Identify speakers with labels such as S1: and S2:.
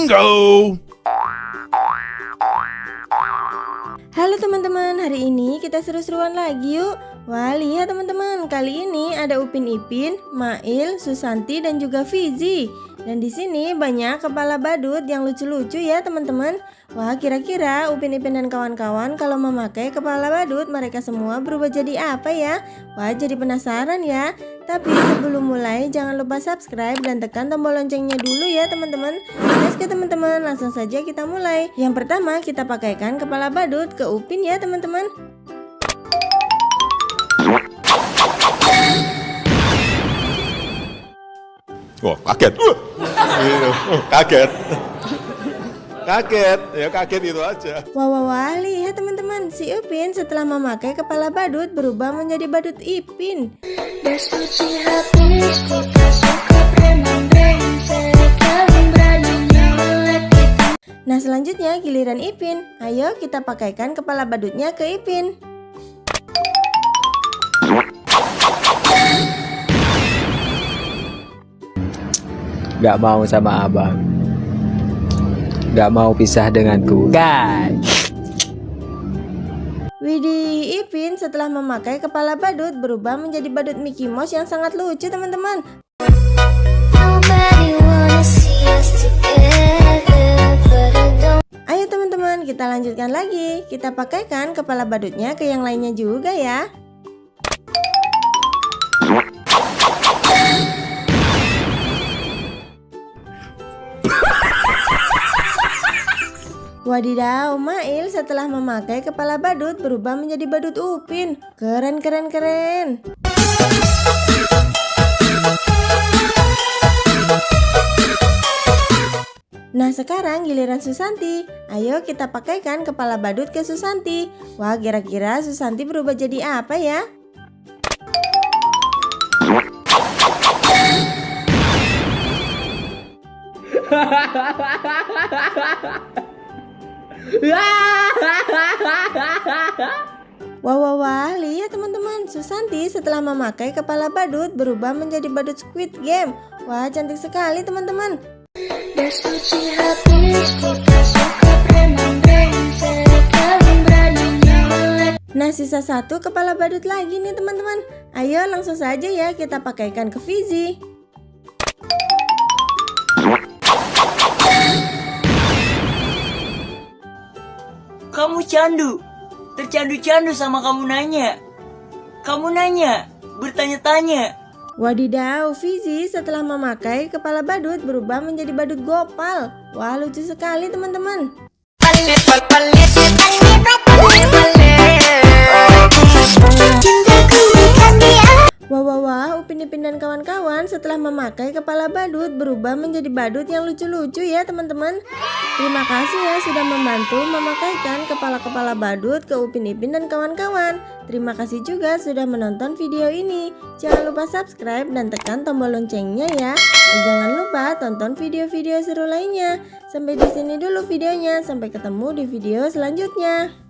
S1: Bingo!
S2: Halo teman-teman, hari ini kita seru-seruan lagi yuk. Wah, lihat teman-teman, kali ini ada Upin Ipin, Mail, Susanti dan juga Fizi. Dan di sini banyak kepala badut yang lucu-lucu ya teman-teman. Wah, kira-kira Upin Ipin dan kawan-kawan kalau memakai kepala badut mereka semua berubah jadi apa ya? Wah, jadi penasaran ya. Tapi sebelum mulai jangan lupa subscribe dan tekan tombol loncengnya dulu ya teman-teman. Oke teman-teman, langsung saja kita mulai. Yang pertama kita pakaikan kepala badut ke Upin ya teman-teman.
S1: Wah, kaget. Kaget. Ya kaget itu aja.
S2: Wah, lihat teman-teman, si Upin setelah memakai kepala badut berubah menjadi badut Ipin. Nah, selanjutnya giliran Ipin. Ayo kita pakaikan kepala badutnya ke Ipin.
S3: Gak mau sama abang, gak mau pisah denganku, guys.
S2: Widih, Ipin setelah memakai kepala badut berubah menjadi badut Mickey Mouse yang sangat lucu teman-teman. Ayo teman-teman, kita lanjutkan lagi. Kita pakaikan kepala badutnya ke yang lainnya juga ya. Wadidaw, Mail setelah memakai kepala badut berubah menjadi badut Upin. Keren. Nah, sekarang giliran Susanti. Ayo kita pakaikan kepala badut ke Susanti. Wah, kira-kira Susanti berubah jadi apa ya? Wah, lihat teman-teman, Susanti setelah memakai kepala badut berubah menjadi badut Squid Game. Wah, cantik sekali teman-teman. Nah, sisa satu kepala badut lagi nih teman-teman. Ayo langsung saja ya kita pakaikan ke Fizi.
S4: Kamu candu, tercandu-candu sama kamu nanya, bertanya-tanya.
S2: Wadidaw, Fizi setelah memakai kepala badut berubah menjadi badut Gopal. Wah, lucu sekali teman-teman. Wah, Upin Ipin dan kawan-kawan setelah memakai kepala badut berubah menjadi badut yang lucu-lucu ya teman-teman. Terima kasih ya sudah membantu memakaikan kepala-kepala badut ke Upin Ipin dan kawan-kawan. Terima kasih juga sudah menonton video ini. Jangan lupa subscribe dan tekan tombol loncengnya ya. Dan jangan lupa tonton video-video seru lainnya. Sampai di sini dulu videonya. Sampai ketemu di video selanjutnya.